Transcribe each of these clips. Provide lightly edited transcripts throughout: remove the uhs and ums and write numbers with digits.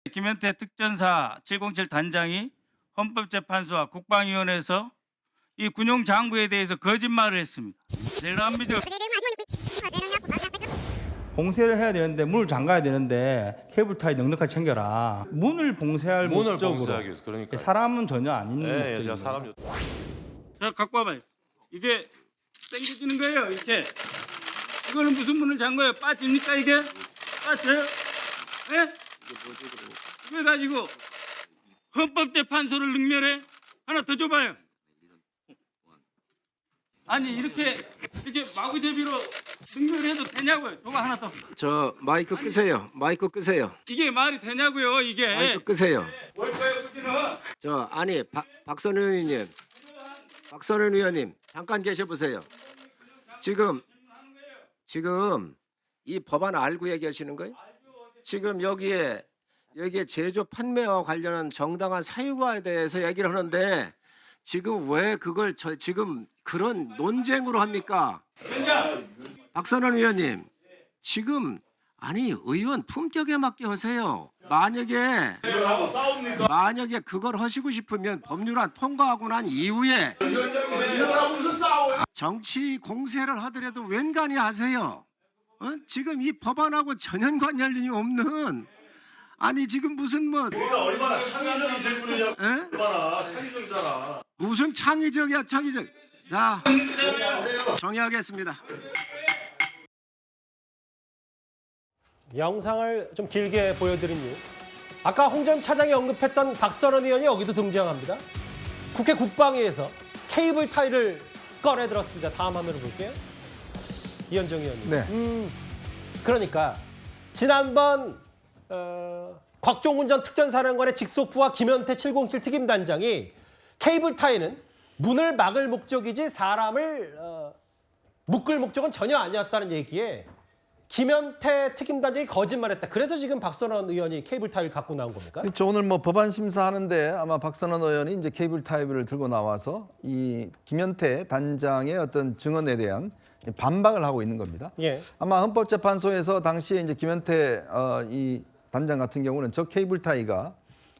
김현태 특전사 707 단장이 헌법재판소와 국방위원회에서 이 군용 장구에 대해서 거짓말을 했습니다. 내란미적 봉쇄를 해야 되는데 문을 잠가야 되는데 케이블타이 넉넉하게 챙겨라. 문을 봉쇄할 문을 목적으로. 봉쇄하기 위해서 그러니까. 사람은 전혀 안 있는 예, 목적입니다. 제가 사람 자, 갖고 와봐요. 이게 당겨지는 거예요. 이렇게. 이거는 무슨 문을 잠 거예요? 빠집니까 이게? 빠져요? 예? 이걸 가지고 헌법재판소를 능멸해? 하나 더 줘봐요. 아니 이렇게 마구제비로 능멸해도 되냐고요? 저거 하나 더. 저 마이크 끄세요. 마이크 끄세요. 이게 말이 되냐고요? 이게. 마이크 끄세요. 뭘까요? 그기는 저 아니 박선원 의원님, 박선원 의원님 잠깐 계셔 보세요. 지금 이 법안 알고 얘기하시는 거예요? 지금 여기에 제조 판매와 관련한 정당한 사유화에 대해서 얘기를 하는데 지금 왜 그걸 지금 그런 논쟁으로 합니까? 박선원 의원님 지금 아니 의원 품격에 맞게 하세요. 만약에 그걸 하시고 싶으면 법률안 통과하고 난 이후에 정치 공세를 하더라도 웬간히 하세요. 지금 이 법안하고 전혀 관련이 없는 아니 지금 무슨 뭐 우리가 얼마나 창의적인 질문이냐? 얼마나 창의적이잖아. 무슨 창의적이야 창의적. 자 정의하겠습니다. 영상을 좀 길게 보여드린 이유. 아까 홍 전 차장이 언급했던 박선원 의원이 여기도 등장합니다. 국회 국방위에서 케이블 타이를 꺼내들었습니다. 다음 화면을 볼게요. 이현정 의원님. 네. 그러니까 지난번 곽종훈 전 특전사령관의 직속부와 김현태 707 특임단장이 케이블 타이는 문을 막을 목적이지 사람을 묶을 목적은 전혀 아니었다는 얘기에 김현태 특임단장이 거짓말했다. 그래서 지금 박선원 의원이 케이블 타이를 갖고 나온 겁니까? 그렇죠. 오늘 뭐 법안 심사하는데 아마 박선원 의원이 이제 케이블 타이를 들고 나와서 이 김현태 단장의 어떤 증언에 대한 반박을 하고 있는 겁니다. 예. 아마 헌법재판소에서 당시에 이제 김현태 이 단장 같은 경우는 저 케이블 타이가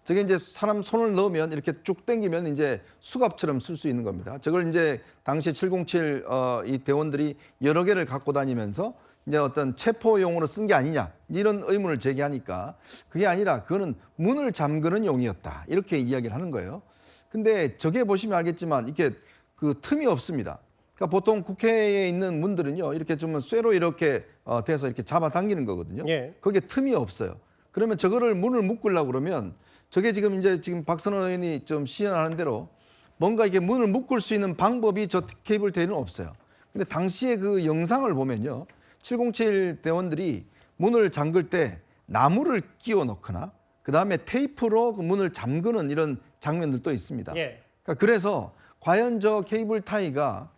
저게 이제 사람 손을 넣으면 이렇게 쭉 당기면 이제 수갑처럼 쓸 수 있는 겁니다. 저걸 이제 당시 707 이 대원들이 여러 개를 갖고 다니면서 이제 어떤 체포용으로 쓴 게 아니냐 이런 의문을 제기하니까 그게 아니라 그거는 문을 잠그는 용이었다 이렇게 이야기를 하는 거예요. 근데 저게 보시면 알겠지만 이게 그 틈이 없습니다. 그러니까 보통 국회에 있는 문들은요 이렇게 좀 쇠로 이렇게 돼서 이렇게 잡아당기는 거거든요. 예. 거기에 틈이 없어요. 그러면 저거를 문을 묶으려고 그러면 저게 지금 박선원 의원이 좀 시연하는 대로 뭔가 이게 문을 묶을 수 있는 방법이 저 케이블 타이는 없어요. 근데 당시에 그 영상을 보면요. 707 대원들이 문을 잠글 때 나무를 끼워 넣거나 그다음에 테이프로 그 문을 잠그는 이런 장면들도 있습니다. 예. 그러니까 그래서 과연 저 케이블 타이가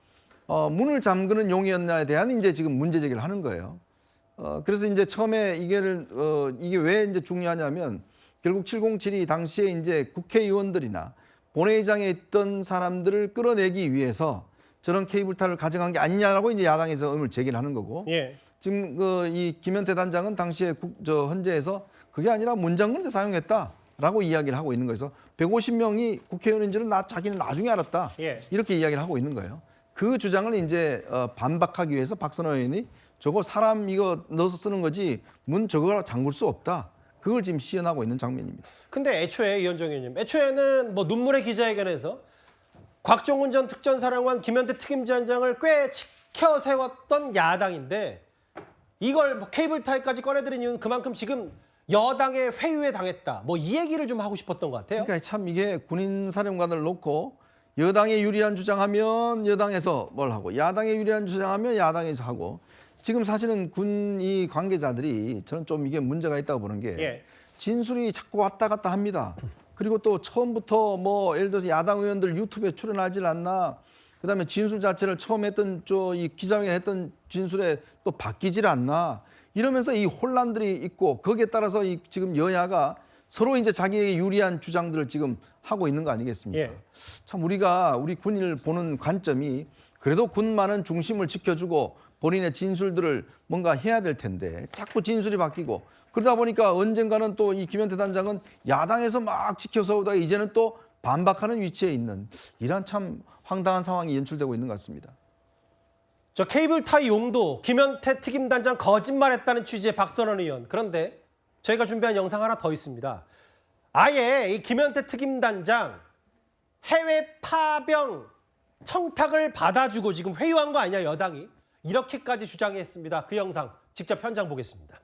문을 잠그는 용이었냐에 대한 이제 지금 문제 제기를 하는 거예요. 그래서 이제 처음에 이게 왜 이제 중요하냐면 결국 707이 당시에 이제 국회의원들이나 본회의장에 있던 사람들을 끌어내기 위해서 저런 케이블 타이를 가져간 게 아니냐라고 이제 야당에서 의문을 제기를 하는 거고. 예. 지금 이 김현태 단장은 당시에 헌재에서 그게 아니라 문 잠그는 데 사용했다라고 이야기를 하고 있는 거여서 150명이 국회의원인지는 자기는 나중에 알았다. 예. 이렇게 이야기를 하고 있는 거예요. 그 주장을 이제 반박하기 위해서 박선원 의원이 저거 사람 이거 넣어서 쓰는 거지 문 저거 잠글 수 없다. 그걸 지금 시연하고 있는 장면입니다. 근데 애초에 이현정 의원님, 애초에는 뭐 눈물의 기자회견에서 곽종훈 전 특전사령관 김현태 특임단장을 꽤 지켜 세웠던 야당인데 이걸 뭐 케이블 타이까지 꺼내들인 이유는 그만큼 지금 여당의 회유에 당했다. 뭐 이 얘기를 좀 하고 싶었던 것 같아요. 그러니까 참 이게 군인 사령관을 놓고 여당에 유리한 주장하면 여당에서 뭘 하고 야당에 유리한 주장하면 야당에서 하고 지금 사실은 군이 관계자들이 저는 좀 이게 문제가 있다고 보는 게 예. 진술이 자꾸 왔다 갔다 합니다. 그리고 또 처음부터 뭐 예를 들어서 야당 의원들 유튜브에 출연하질 않나 그다음에 진술 자체를 처음 했던 이 기자회견 했던 진술에 또 바뀌질 않나 이러면서 이 혼란들이 있고 거기에 따라서 지금 여야가 서로 이제 자기에게 유리한 주장들을 지금 하고 있는 거 아니겠습니까? 예. 참 우리 군인을 보는 관점이 그래도 군만은 중심을 지켜주고 본인의 진술들을 뭔가 해야 될 텐데 자꾸 진술이 바뀌고 그러다 보니까 언젠가는 또 이 김현태 단장은 야당에서 막 지켜서 오다가 이제는 또 반박하는 위치에 있는 이런 참 황당한 상황이 연출되고 있는 것 같습니다. 저 케이블타이 용도 김현태 특임단장 거짓말했다는 취지의 박선원 의원. 그런데 저희가 준비한 영상 하나 더 있습니다. 아예 이 김현태 특임단장 해외 파병 청탁을 받아주고 지금 회유한 거 아니냐 여당이. 이렇게까지 주장했습니다. 그 영상 직접 현장 보겠습니다.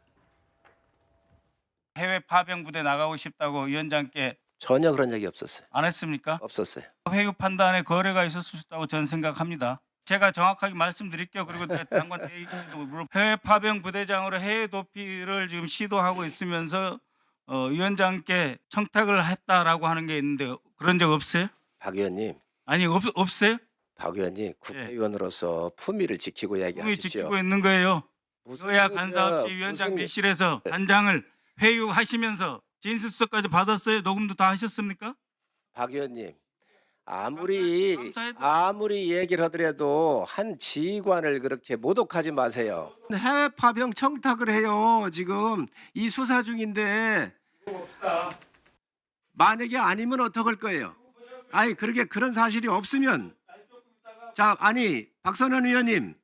해외 파병 부대 나가고 싶다고 위원장께 전혀 그런 적이 없었어요. 안 했습니까? 없었어요. 회유 판단에 거래가 있었을 수 있다고 저는 생각합니다. 제가 정확하게 말씀드릴게요. 그리고 장관 대의도 물어 해외 파병 부대장으로 해외 도피를 지금 시도하고 있으면서 위원장께 청탁을 했다라고 하는 게 있는데 그런 적 없어요? 박 의원님, 아니 없어요? 박 의원님 국회의원으로서 품위를 지키고 꿈이 얘기하십시오. 지키고 있는 거예요. 무슨 여야 소리야, 간사 없이 무슨 위원장 밀실에서 단장을 회유하시면서 진술서까지 받았어요? 녹음도 다 하셨습니까? 박 의원님, 아무리 얘기를 하더라도 한 지휘관을 그렇게 모독하지 마세요. 해외 파병 청탁을 해요. 지금 이 수사 중인데 만약에 아니면 어떡할 거예요? 아니 그런 사실이 없으면 자 아니 박선원 의원님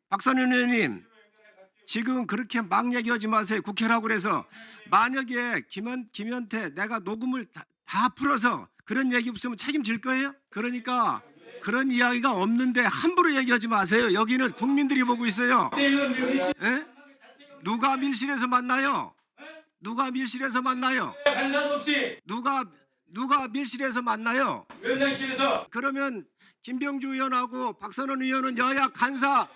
지금 그렇게 막 얘기하지 마세요. 국회라고 그래서 만약에 김현태 내가 녹음을 다 풀어서 그런 얘기 없으면 책임질 거예요? 그러니까 그런 이야기가 없는데 함부로 얘기하지 마세요. 여기는 국민들이 보고 있어요. 에? 누가 밀실에서 만나요? 누가 밀실에서 만나요? 간사도 없이 누가 밀실에서 만나요? 위원장실에서 그러면 김병주 의원하고 박선원 의원은 여야 간사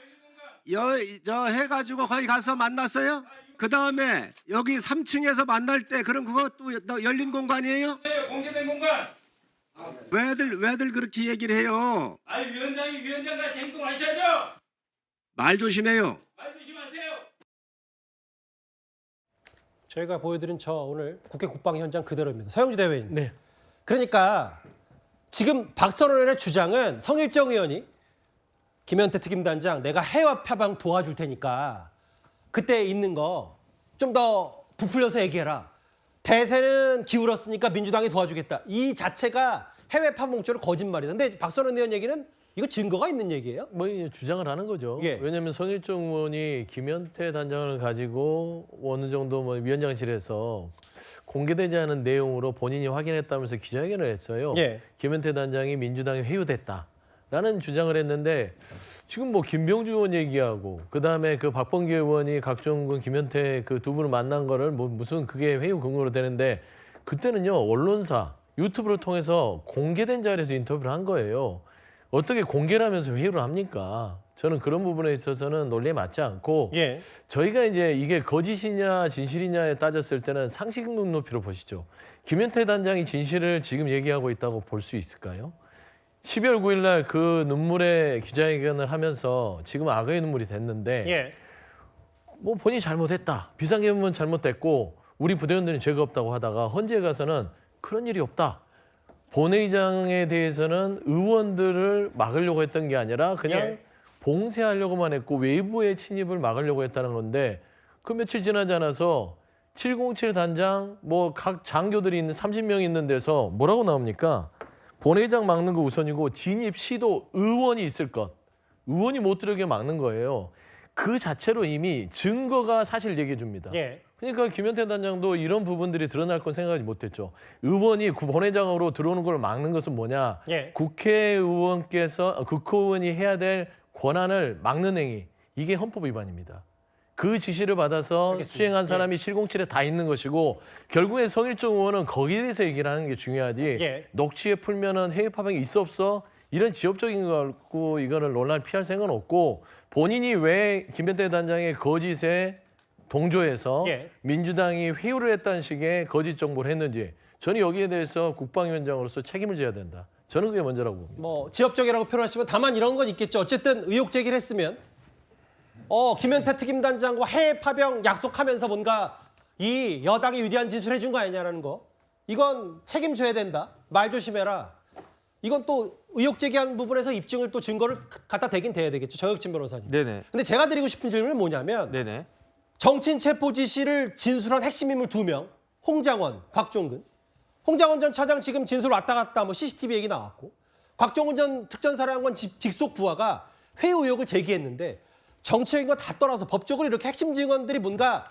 저 해가지고 거기 가서 만났어요? 그 다음에 여기 3층에서 만날 때 그럼 그것도 열린 공간이에요? 공개된 공간. 왜들 그렇게 얘기를 해요? 아니 위원장이 위원장같이 행동하셔야죠. 말 조심해요. 말 조심하세요. 저희가 보여드린 저 오늘 국회 국방 현장 그대로입니다. 서영주 대변인. 네. 그러니까 지금 박선원 의원의 주장은 성일정 의원이 김현태 특임단장 내가 해외 파병 도와줄 테니까 그때 있는 거 좀 더 부풀려서 얘기해라. 대세는 기울었으니까 민주당이 도와주겠다. 이 자체가 해외 파병죄로 거짓말이다. 근데 박선원 의원 얘기는 이거 증거가 있는 얘기예요? 뭐 이제 주장을 하는 거죠. 예. 왜냐하면 성일정 의원이 김현태 단장을 가지고 어느 정도 뭐 위원장실에서 공개되지 않은 내용으로 본인이 확인했다면서 기자회견을 했어요. 예. 김현태 단장이 민주당에 회유됐다라는 주장을 했는데 지금 뭐 김병주 의원 얘기하고 그다음에 그 박범계 의원이 각종군 김현태 그 두 분을 만난 거를 뭐 무슨 그게 회유 근거로 되는데 그때는요 언론사 유튜브를 통해서 공개된 자리에서 인터뷰를 한 거예요. 어떻게 공개를 하면서 회유를 합니까? 저는 그런 부분에 있어서는 논리에 맞지 않고 예. 저희가 이제 이게 거짓이냐 진실이냐에 따졌을 때는 상식 눈높이로 보시죠. 김현태 단장이 진실을 지금 얘기하고 있다고 볼 수 있을까요? 12월 9일 날 그 눈물의 기자회견을 하면서 지금 악의 눈물이 됐는데 예. 뭐 본인이 잘못했다. 비상계엄은 잘못됐고 우리 부대원들은 죄가 없다고 하다가 헌재에 가서는 그런 일이 없다. 본회의장에 대해서는 의원들을 막으려고 했던 게 아니라 그냥 예. 봉쇄하려고만 했고 외부의 침입을 막으려고 했다는 건데 그 며칠 지나지 않아서 707 단장 뭐 각 장교들이 있는 30명 있는 데서 뭐라고 나옵니까? 본회의장 막는 거 우선이고 진입 시도 의원이 있을 것. 의원이 못 들어오게 막는 거예요. 그 자체로 이미 증거가 사실 얘기해 줍니다. 예. 그러니까 김현태 단장도 이런 부분들이 드러날 건 생각하지 못했죠. 의원이 본회의장으로 들어오는 걸 막는 것은 뭐냐? 예. 국회의원이 해야 될 권한을 막는 행위. 이게 헌법 위반입니다. 그 지시를 받아서 알겠습니다. 수행한 사람이 707에 다 있는 것이고 결국에 성일정 의원은 거기에 대해서 얘기를 하는 게 중요하지. 예. 녹취에 풀면은 해외 파병이 있어 없어? 이런 지엽적인 거 갖고 이거를 논란을 피할 생각은 없고 본인이 왜 김현태 단장의 거짓에 동조해서 예. 민주당이 회유를 했다는 식의 거짓 정보를 했는지 저는 여기에 대해서 국방위원장으로서 책임을 져야 된다. 저는 그게 먼저라고 봅니다. 뭐 지엽적이라고 표현하시면 다만 이런 건 있겠죠. 어쨌든 의혹 제기를 했으면 김현태 특임단장과 해외 파병 약속하면서 뭔가 이 여당이 유리한 진술을 해준 거 아니냐라는 거. 이건 책임져야 된다. 말 조심해라. 이건 또 의혹 제기한 부분에서 입증을 또 증거를 갖다 대긴 대야 되겠죠. 정혁진 변호사님. 네네. 근데 제가 드리고 싶은 질문은 뭐냐면 네네. 정친 체포 지시를 진술한 핵심 인물 2명, 홍장원, 곽종근. 홍장원 전 차장 지금 진술 왔다 갔다 뭐 CCTV 얘기 나왔고 곽종근 전 특전사령관 직속 부하가 회유 의혹을 제기했는데 정치적인 거 다 떠나서 법적으로 이렇게 핵심 증언들이 뭔가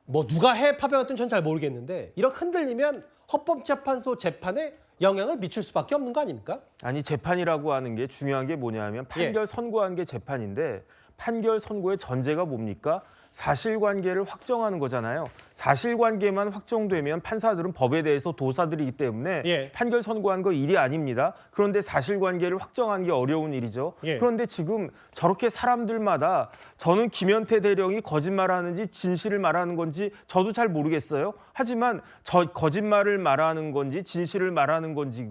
뭐 누가 해외 파병했든 전 잘 모르겠는데 이렇게 흔들리면 헌법재판소 재판에 영향을 미칠 수밖에 없는 거 아닙니까? 아니 재판이라고 하는 게 중요한 게 뭐냐면 판결 선고한 게 재판인데 판결 선고의 전제가 뭡니까? 사실관계를 확정하는 거잖아요. 사실관계만 확정되면 판사들은 법에 대해서 도사들이기 때문에 예. 판결 선고한 거 일이 아닙니다. 그런데 사실관계를 확정하는 게 어려운 일이죠. 예. 그런데 지금 저렇게 사람들마다 저는 김현태 대령이 거짓말하는지 진실을 말하는 건지 저도 잘 모르겠어요. 하지만 저 거짓말을 말하는 건지 진실을 말하는 건지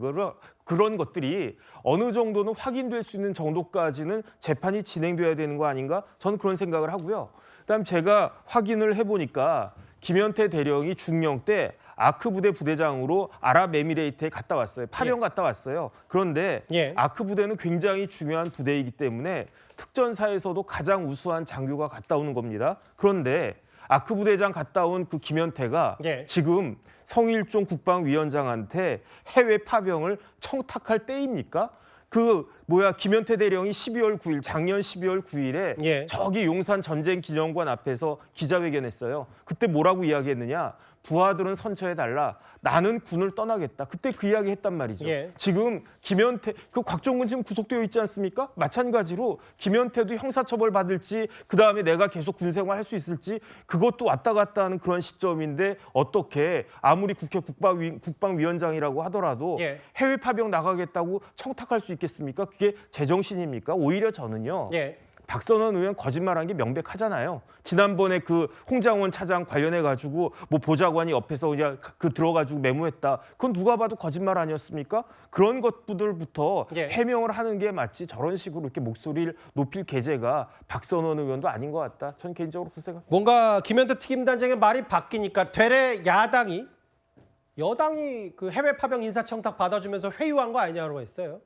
그런 것들이 어느 정도는 확인될 수 있는 정도까지는 재판이 진행돼야 되는 거 아닌가? 저는 그런 생각을 하고요. 그다음 제가 확인을 해보니까 김현태 대령이 중령 때 아크 부대 부대장으로 아랍에미레이트에 갔다 왔어요. 파병 갔다 왔어요. 그런데 예. 아크 부대는 굉장히 중요한 부대이기 때문에 특전사에서도 가장 우수한 장교가 갔다 오는 겁니다. 그런데 아크 부대장 갔다 온 그 김현태가 예. 지금 성일종 국방위원장한테 해외 파병을 청탁할 때입니까? 김현태 대령이 12월 9일 작년 12월 9일에 예. 저기 용산 전쟁 기념관 앞에서 기자회견했어요. 그때 뭐라고 이야기했느냐? 부하들은 선처해달라. 나는 군을 떠나겠다. 그때 그 이야기 했단 말이죠. 예. 지금 김현태, 곽종근 지금 구속되어 있지 않습니까? 마찬가지로 김현태도 형사처벌 받을지 그다음에 내가 계속 군생활 할 수 있을지 그것도 왔다 갔다 하는 그런 시점인데 어떻게 아무리 국회 국방위원장이라고 하더라도 예. 해외 파병 나가겠다고 청탁할 수 있겠습니까? 그게 제정신입니까? 오히려 저는요. 예. 박선원 의원 거짓말한 게 명백하잖아요. 지난번에 그 홍장원 차장 관련해 가지고 뭐 보좌관이 옆에서 그냥 들어가지고 메모했다. 그건 누가 봐도 거짓말 아니었습니까? 그런 것들부터 예. 해명을 하는 게 맞지. 저런 식으로 이렇게 목소리를 높일 계제가 박선원 의원도 아닌 것 같다. 전 개인적으로 그 생각. 뭔가 김현태 특임단장의 말이 바뀌니까 되레 여당이 그 해외 파병 인사청탁 받아주면서 회유한 거 아니냐고 했어요.